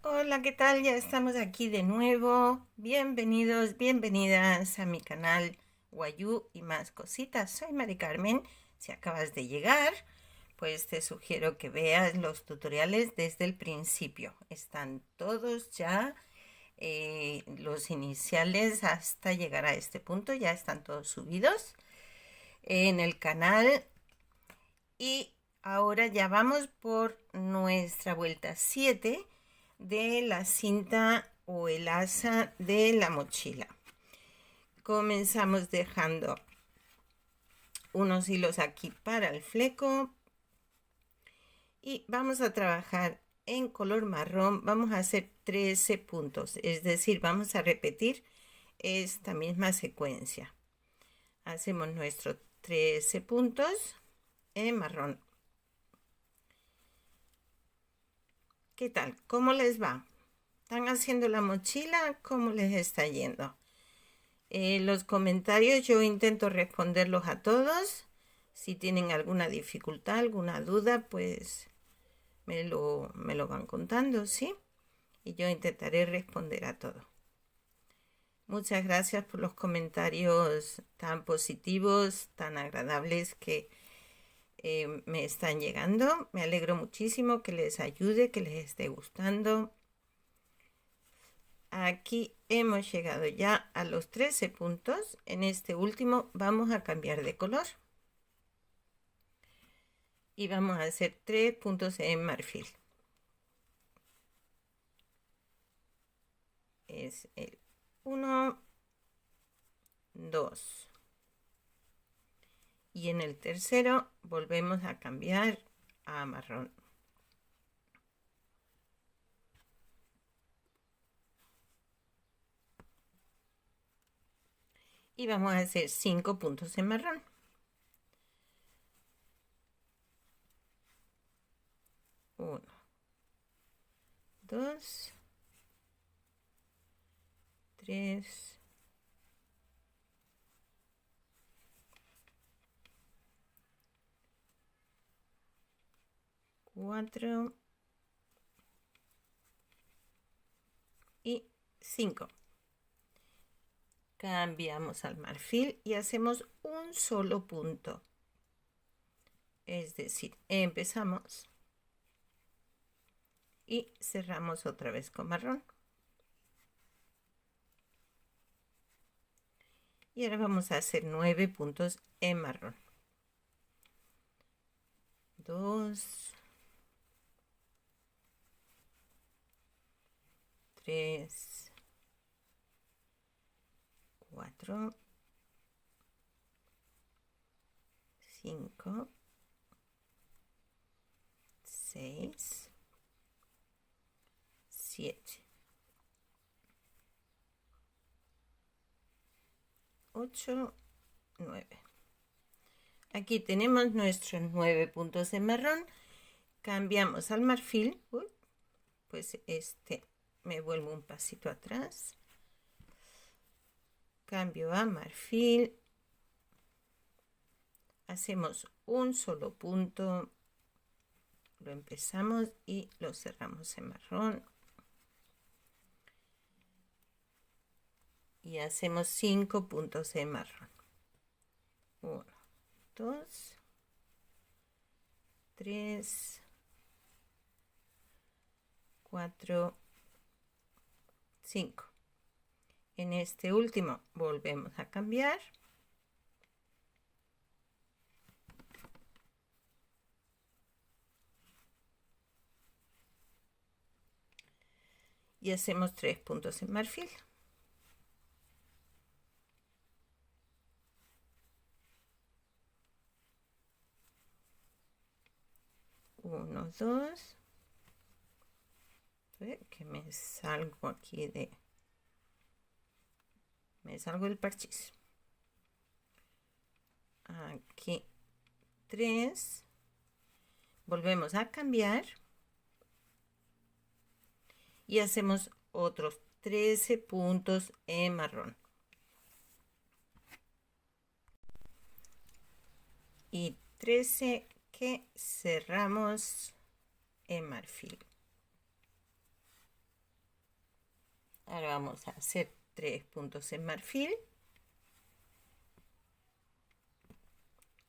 Hola, ¿qué tal? Ya estamos aquí de nuevo. Bienvenidos, bienvenidas a mi canal Guayú y más cositas. Soy Mari Carmen. Si acabas de llegar, pues te sugiero que veas los tutoriales desde el principio. Están todos ya, los iniciales hasta llegar a este punto, ya están todos subidos en el canal. Y ahora ya vamos por nuestra vuelta 7 de la cinta o el asa de la mochila. Comenzamos dejando unos hilos aquí para el fleco y vamos a trabajar en color marrón. Vamos a hacer 13 puntos, es decir, vamos a repetir esta misma secuencia. Hacemos nuestros 13 puntos en marrón. ¿Qué tal? ¿Cómo les va? ¿Están haciendo la mochila? ¿Cómo les está yendo? Los comentarios yo intento responderlos a todos. Si tienen alguna dificultad, alguna duda, pues me lo van contando, ¿sí? Y yo intentaré responder a todo. Muchas gracias por los comentarios tan positivos, tan agradables que me están llegando. Me alegro muchísimo que les ayude, que les esté gustando. Aquí hemos llegado ya a los 13 puntos. En este último vamos a cambiar de color. Y vamos a hacer 3 puntos en marfil. Es el 1, 2. Y en el tercero volvemos a cambiar a marrón. Y vamos a hacer 5 puntos en marrón. 1, 2, 3, 4 y 5. Cambiamos al marfil y hacemos un solo punto. Es decir, empezamos y cerramos otra vez con marrón. Y ahora vamos a hacer 9 puntos en marrón. 2, 3, 4, 5, 6, 7, 8, 9. Aquí tenemos nuestros 9 puntos en marrón. Cambiamos al marfil. Pues me vuelvo un pasito atrás. Cambio a marfil. Hacemos un solo punto. Lo empezamos y lo cerramos en marrón. Y hacemos 5 puntos en marrón. 1, 2, 3, 4, 5. En este último volvemos a cambiar. Y hacemos 3 puntos en marfil. 1, 2. Que me salgo aquí me salgo del parchís. Aquí 3. Volvemos a cambiar. Y hacemos otros 13 puntos en marrón. Y 13 que cerramos en marfil. Ahora vamos a hacer 3 puntos en marfil.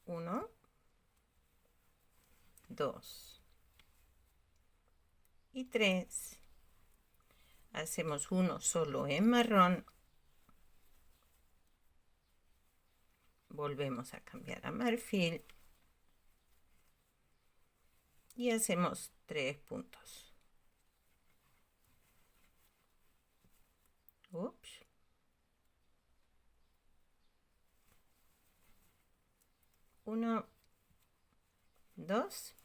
1, 2 y 3. Hacemos uno solo en marrón. Volvemos a cambiar a marfil. Y hacemos 3 puntos. Ups. 1, 2,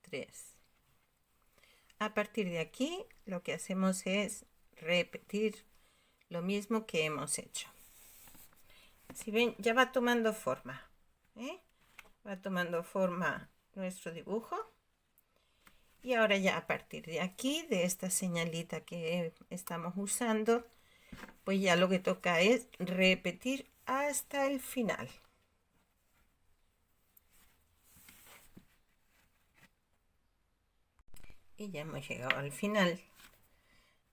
3. A partir de aquí lo que hacemos es repetir lo mismo que hemos hecho. Si ven, ya va tomando forma, ¿eh? Va tomando forma nuestro dibujo. Y ahora ya a partir de aquí, de esta señalita que estamos usando, pues ya lo que toca es repetir hasta el final. Y ya hemos llegado al final.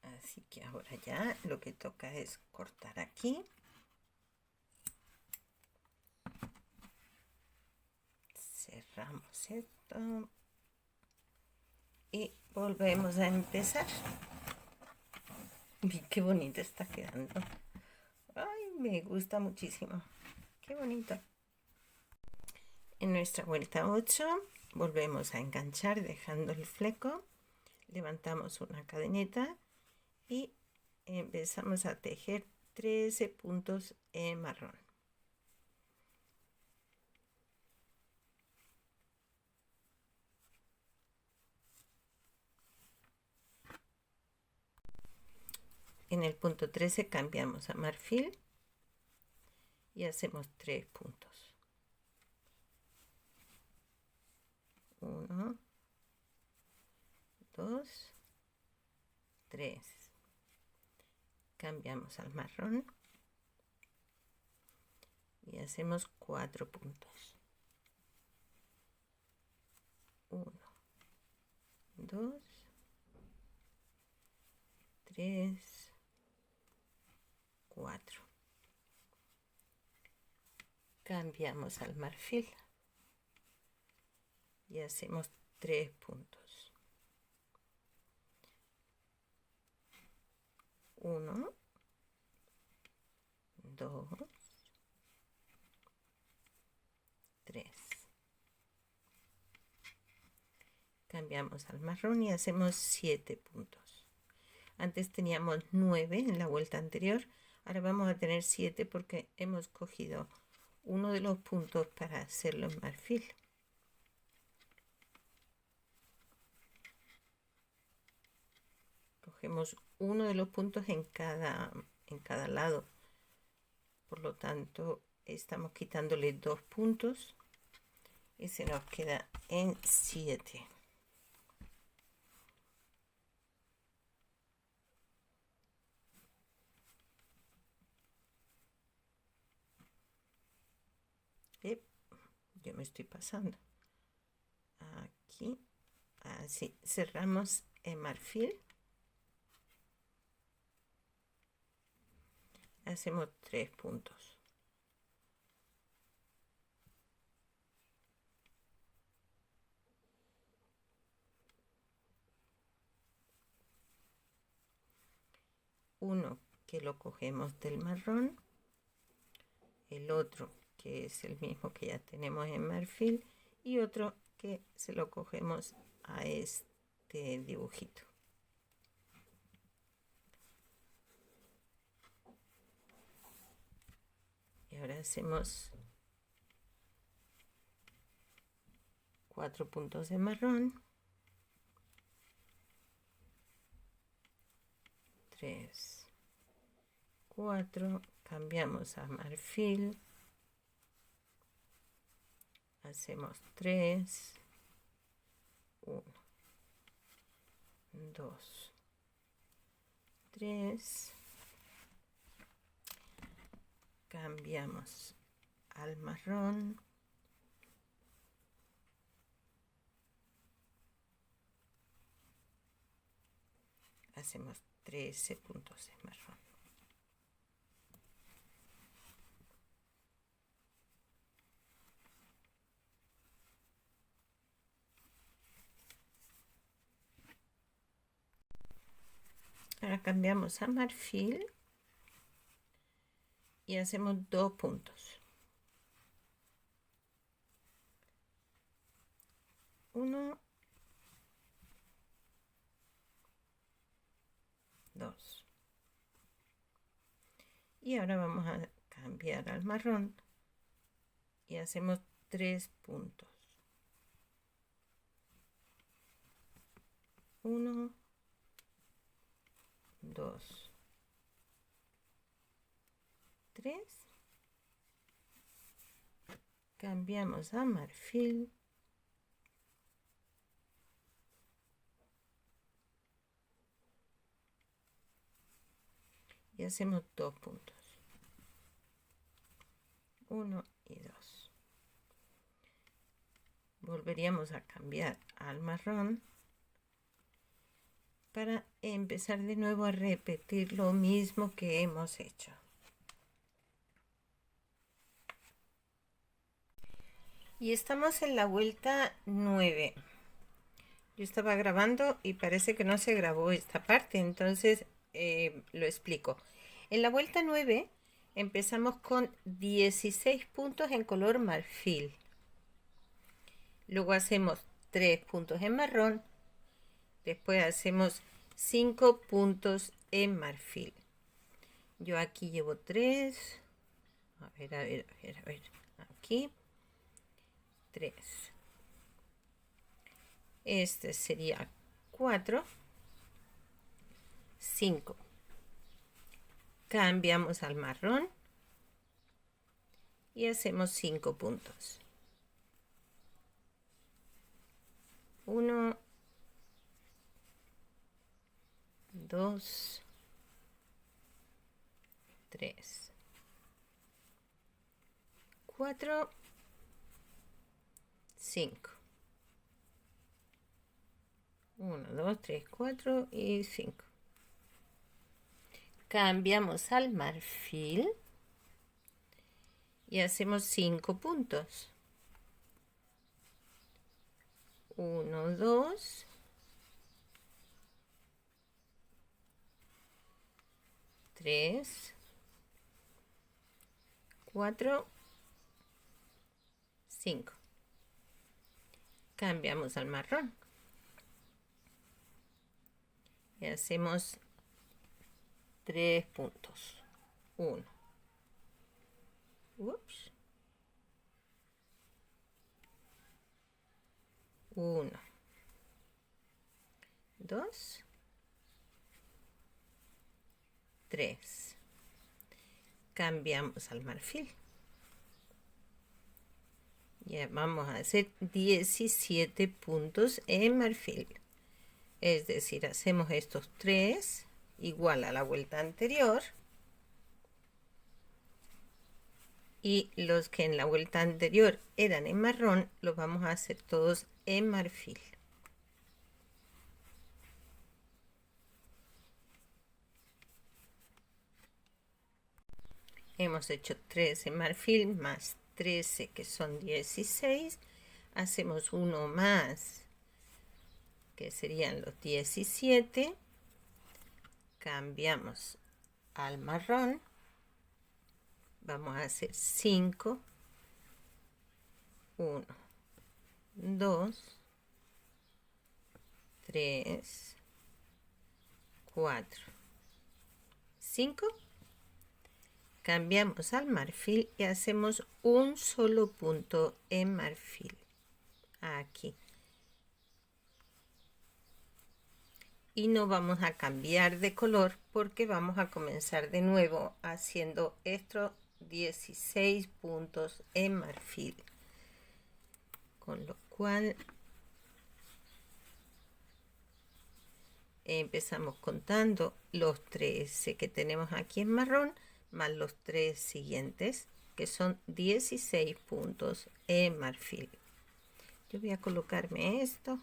Así que ahora ya lo que toca es cortar aquí. Cerramos esto. Y volvemos a empezar. Miren qué bonito está quedando. Ay, me gusta muchísimo. Qué bonito. En nuestra vuelta 8 volvemos a enganchar dejando el fleco. Levantamos una cadeneta y empezamos a tejer 13 puntos en marrón. En el punto 13 cambiamos a marfil y hacemos 3 puntos. 1, 2, 3. Cambiamos al marrón y hacemos 4 puntos. 1, 2, 3, 4. Cambiamos al marfil y hacemos 3 puntos. 1, 2, 3. Cambiamos al marrón y hacemos 7 puntos. Antes teníamos 9 en la vuelta anterior, ahora vamos a tener 7 porque hemos cogido uno de los puntos para hacerlo en marfil. Cogemos uno de los puntos en cada lado, por lo tanto estamos quitándole 2 puntos y se nos queda en 7. Yo me estoy pasando aquí, así cerramos en marfil, hacemos 3 puntos. Uno que lo cogemos del marrón, el otro que es el mismo que ya tenemos en marfil y otro que se lo cogemos a este dibujito. Y ahora hacemos 4 puntos de marrón, 3, 4, cambiamos a marfil, hacemos 3, 1, 2, 3, cambiamos al marrón, hacemos 13 puntos en marrón. Ahora cambiamos a marfil y hacemos 2 puntos. 1, 2. Y ahora vamos a cambiar al marrón y hacemos 3 puntos. 1, 2, 3. Cambiamos a marfil y hacemos 2 puntos. 1 y 2. Volveríamos a cambiar al marrón para empezar de nuevo a repetir lo mismo que hemos hecho. Y estamos en la vuelta 9. Yo estaba grabando y parece que no se grabó esta parte, entonces lo explico. En la vuelta 9 empezamos con 16 puntos en color marfil. Luego hacemos 3 puntos en marrón. Después hacemos 5 puntos en marfil. Yo aquí llevo 3. A ver. Aquí 3. Este sería 4. 5. Cambiamos al marrón y hacemos 5 puntos. 1, 2, 3, 4, 5. 1, 2, 3, 4 y 5. Cambiamos al marfil y hacemos 5 puntos. 1, 2, 3, 4, 5. Cambiamos al marrón y hacemos 3 puntos. 1. 1, 2, 3. Cambiamos al marfil. Ya vamos a hacer 17 puntos en marfil. Es decir, hacemos estos 3 igual a la vuelta anterior. Y los que en la vuelta anterior eran en marrón, los vamos a hacer todos en marfil. Hemos hecho 3 en marfil más 13 que son 16. Hacemos uno más que serían los 17. Cambiamos al marrón. Vamos a hacer 5. 1, 2, 3, 4, 5. Cambiamos al marfil y hacemos un solo punto en marfil. Aquí. Y no vamos a cambiar de color porque vamos a comenzar de nuevo haciendo estos 16 puntos en marfil. Con lo cual empezamos contando los 13 que tenemos aquí en marrón más los 3 siguientes, que son 16 puntos en marfil. Yo voy a colocarme esto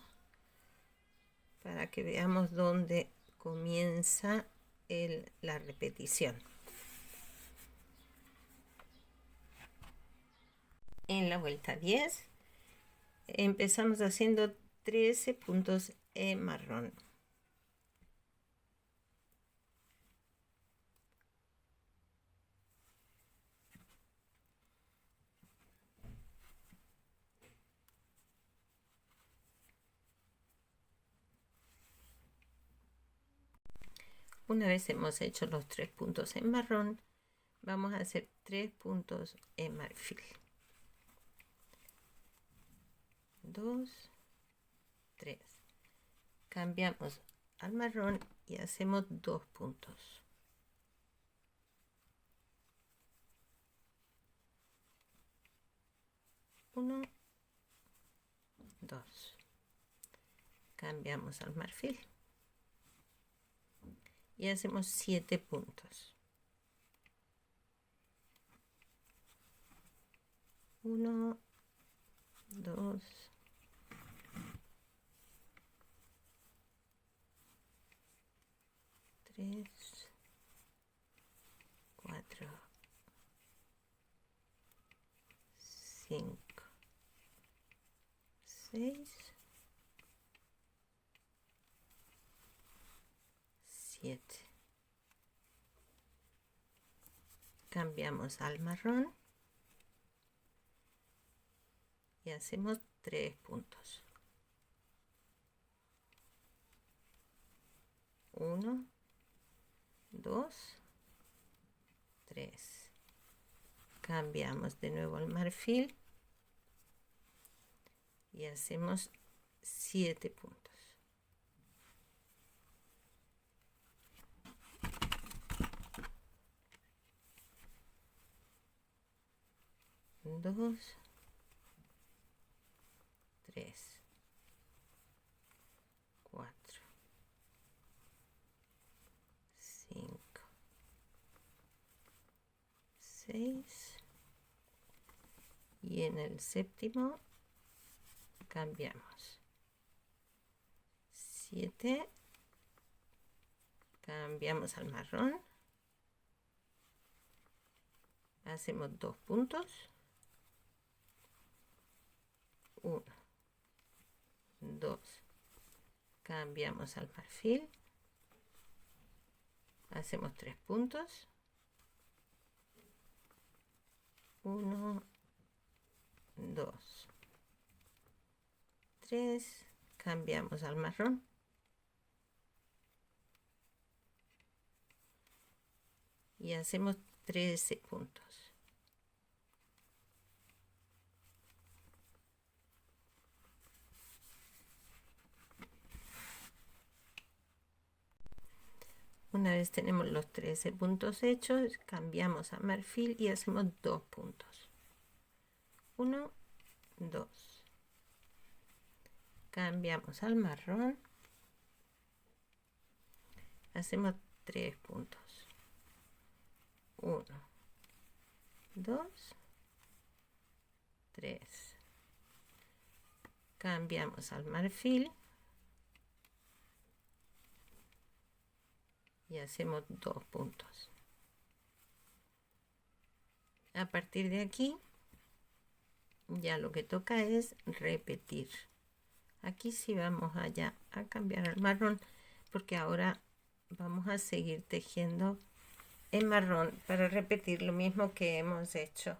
para que veamos dónde comienza la repetición. En la vuelta 10 empezamos haciendo 13 puntos en marrón. Una vez hemos hecho los 3 puntos en marrón, vamos a hacer 3 puntos en marfil. 2, 3. Cambiamos al marrón y hacemos 2 puntos. 1, 2. Cambiamos al marfil y hacemos 7 puntos. 1, 2, 3, 4, 5, 6, 7. Cambiamos al marrón y hacemos 3 puntos. 1, 2, 3. Cambiamos de nuevo al marfil y hacemos 7 puntos. 2, 3, 4, 5, 6 y en el séptimo cambiamos. 7, cambiamos al marrón, hacemos 2 puntos. 1, 2, cambiamos al marfil, hacemos 3 puntos. 1, 2, 3, cambiamos al marrón y hacemos 13 puntos. Una vez tenemos los 13 puntos hechos, cambiamos a marfil y hacemos 2 puntos. 1, 2. Cambiamos al marrón, hacemos 3 puntos. 1, 2, 3. Cambiamos al marfil y hacemos 2 puntos. A partir de aquí ya lo que toca es repetir. Aquí sí vamos allá a cambiar al marrón, porque ahora vamos a seguir tejiendo en marrón para repetir lo mismo que hemos hecho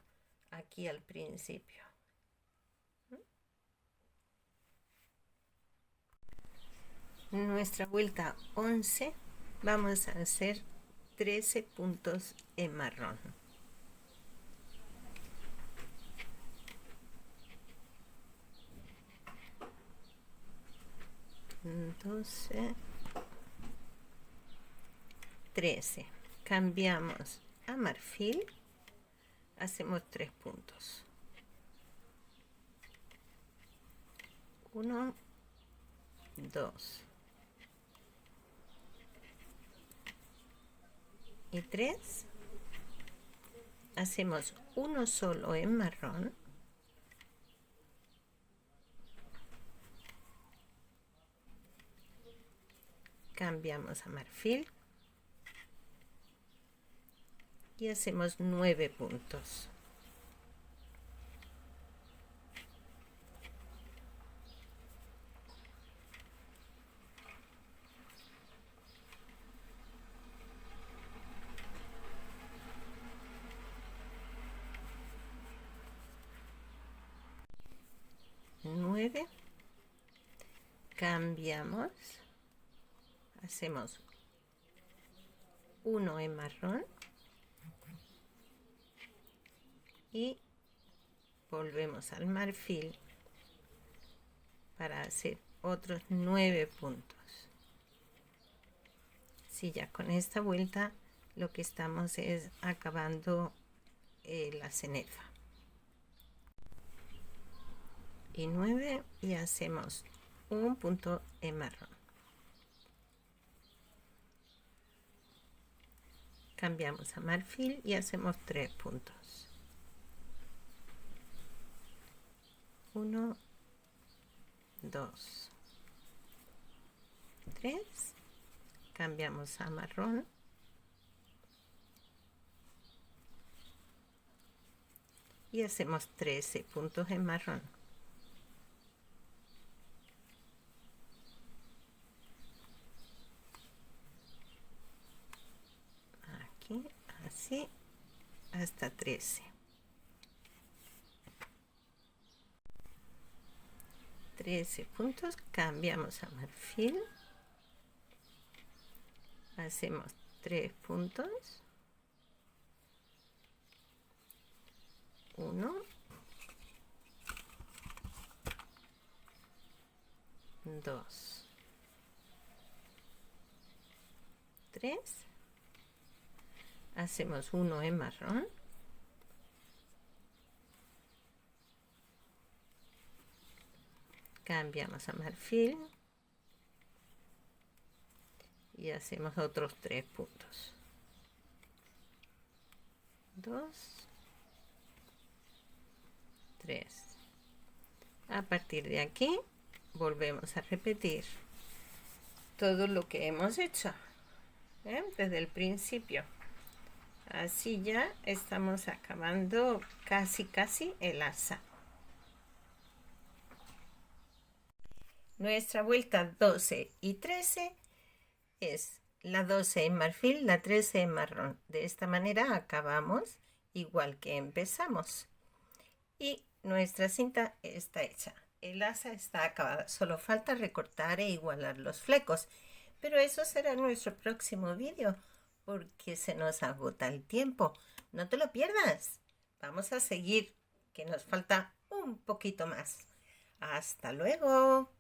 aquí al principio. Nuestra vuelta 11 vamos a hacer 13 puntos en marrón. Entonces 13. Cambiamos a marfil, hacemos 3 puntos. 1, 2 y 3. Hacemos uno solo en marrón. cambiamos a marfil y hacemos 9 puntos. Cambiamos, hacemos 1 en marrón y volvemos al marfil para hacer otros 9 puntos. Si ya con esta vuelta lo que estamos es acabando la cenefa. Y 9 y hacemos un punto en marrón. Cambiamos a marfil y hacemos 3 puntos. 1, 2, 3. Cambiamos a marrón. Y hacemos 13 puntos en marrón. Así hasta 13. 13 puntos, cambiamos a marfil, hacemos 3 puntos, 1, 2, 3. Hacemos 1 en marrón, cambiamos a marfil y hacemos otros 3 puntos. 2, 3. A partir de aquí volvemos a repetir todo lo que hemos hecho desde el principio. Así ya estamos acabando casi el asa. Nuestra vuelta 12 y 13 es la 12 en marfil, la 13 en marrón. De esta manera acabamos igual que empezamos. Y nuestra cinta está hecha. El asa está acabada. Solo falta recortar e igualar los flecos. Pero eso será en nuestro próximo vídeo, porque se nos agota el tiempo. No te lo pierdas. Vamos a seguir, que nos falta un poquito más. Hasta luego.